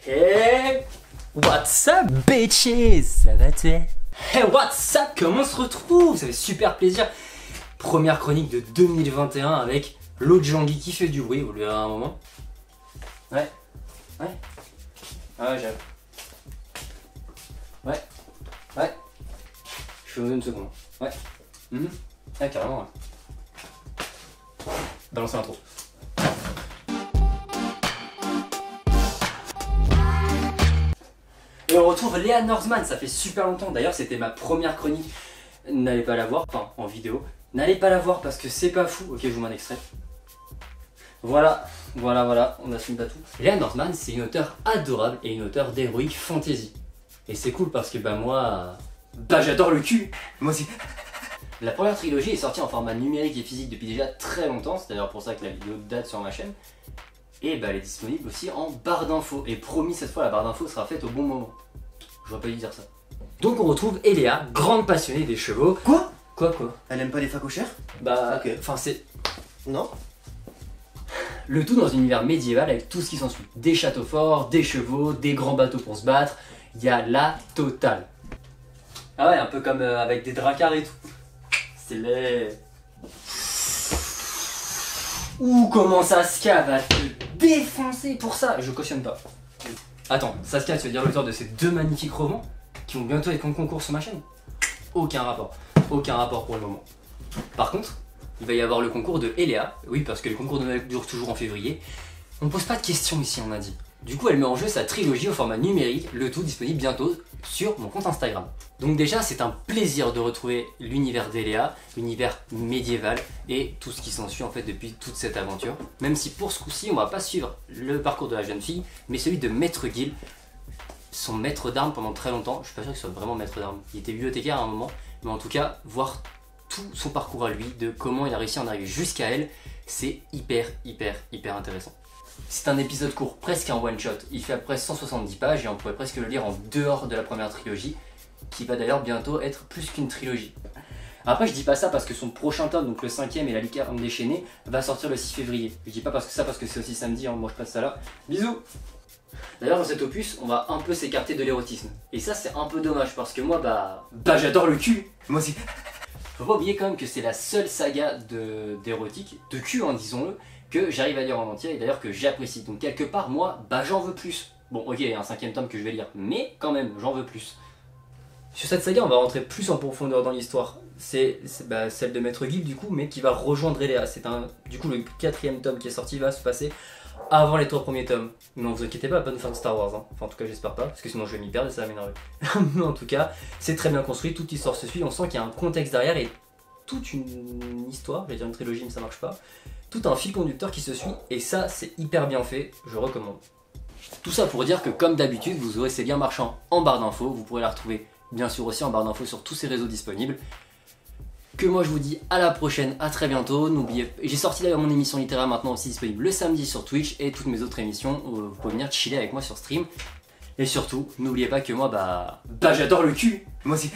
Hey, what's up bitches? Ça va toi? Hey, what's up? Comment on se retrouve? Ça fait super plaisir. Première chronique de 2021 avec l'autre Jean-Guy qui fait du bruit, vous le verrez à un moment. Ouais. Ouais. Ah ouais, j'avoue. Ouais. Ouais. Je fais une seconde. Ouais. Ah carrément ouais. Balancez l'intro. Et on retrouve Léa Northman, ça fait super longtemps. D'ailleurs c'était ma première chronique. N'allez pas la voir, enfin en vidéo. N'allez pas la voir parce que c'est pas fou. Ok, je vous mets un extrait. Voilà, on assume pas tout. Léa Northman, c'est une auteure adorable et une auteure d'heroic fantasy. Et c'est cool parce que moi, j'adore le cul. Moi aussi. La première trilogie est sortie en format numérique et physique depuis déjà très longtemps. C'est d'ailleurs pour ça que la vidéo date sur ma chaîne. Et elle est disponible aussi en barre d'infos. Et promis, cette fois la barre d'infos sera faite au bon moment. J'aurais pas dû dire ça. Donc on retrouve Eléa, grande passionnée des chevaux. Quoi? Quoi? Elle aime pas les facochères? Ok. Enfin c'est... Non. Le tout dans un univers médiéval avec tout ce qui s'ensuit. Des châteaux forts, des chevaux, des grands bateaux pour se battre. Il y a la totale. Ah ouais, un peu comme avec des dracars et tout. C'est les... Ouh, comment Saskia va te défoncer pour ça. Je cautionne pas. Attends, Saskia, tu veux dire l'auteur de ces deux magnifiques romans qui vont bientôt être en concours sur ma chaîne? Aucun rapport. Aucun rapport pour le moment. Par contre, il va y avoir le concours de Eléa. Oui, parce que le concours de Noël dure toujours en février. On ne pose pas de questions ici, on a dit. Du coup, elle met en jeu sa trilogie au format numérique, le tout disponible bientôt sur mon compte Instagram. Donc déjà, c'est un plaisir de retrouver l'univers d'Eléa, l'univers médiéval et tout ce qui s'ensuit en fait depuis toute cette aventure. Même si pour ce coup-ci, on va pas suivre le parcours de la jeune fille, mais celui de Maître Gil, son maître d'armes pendant très longtemps. Je suis pas sûr qu'il soit vraiment maître d'armes. Il était bibliothécaire à un moment, mais en tout cas, voir tout son parcours à lui, de comment il a réussi à en arriver jusqu'à elle, c'est hyper intéressant. C'est un épisode court, presque un one shot. Il fait à peu près 170 pages et on pourrait presque le lire en dehors de la première trilogie, qui va d'ailleurs bientôt être plus qu'une trilogie. Après je dis pas ça parce que son prochain tome, donc le 5ème et la licorne déchaînée, va sortir le 6 février. Je dis pas parce que c'est aussi samedi, hein, moi je passe ça là. Bisous. D'ailleurs dans cet opus, on va un peu s'écarter de l'érotisme. Et ça c'est un peu dommage parce que moi j'adore le cul. Moi aussi. Faut pas oublier quand même que c'est la seule saga d'érotique, de cul hein, disons-le, que j'arrive à lire en entier et d'ailleurs que j'apprécie. Donc quelque part moi, j'en veux plus. Bon ok, il y a un 5ème tome que je vais lire, mais quand même, j'en veux plus. Sur cette saga, on va rentrer plus en profondeur dans l'histoire. C'est celle de Maître Gil du coup, mais qui va rejoindre Eléa. C'est du coup le 4ème tome qui est sorti va se passer avant les 3 premiers tomes. Non, vous inquiétez pas, de fin de Star Wars. Hein. Enfin en tout cas j'espère pas, parce que sinon je vais m'y perdre et ça va m'énerver. Mais en tout cas, c'est très bien construit, toute l'histoire se suit, on sent qu'il y a un contexte derrière et toute une histoire, je vais dire une trilogie mais ça marche pas. Tout un fil conducteur qui se suit et ça c'est hyper bien fait, je recommande. Tout ça pour dire que comme d'habitude vous aurez ces liens marchands en barre d'infos, vous pourrez la retrouver bien sûr aussi en barre d'infos sur tous ces réseaux disponibles. Que moi je vous dis à la prochaine, à très bientôt, n'oubliez, j'ai sorti d'ailleurs mon émission littéraire maintenant aussi disponible le samedi sur Twitch et toutes mes autres émissions, vous pouvez venir chiller avec moi sur stream. Et surtout, n'oubliez pas que moi j'adore le cul. Moi aussi.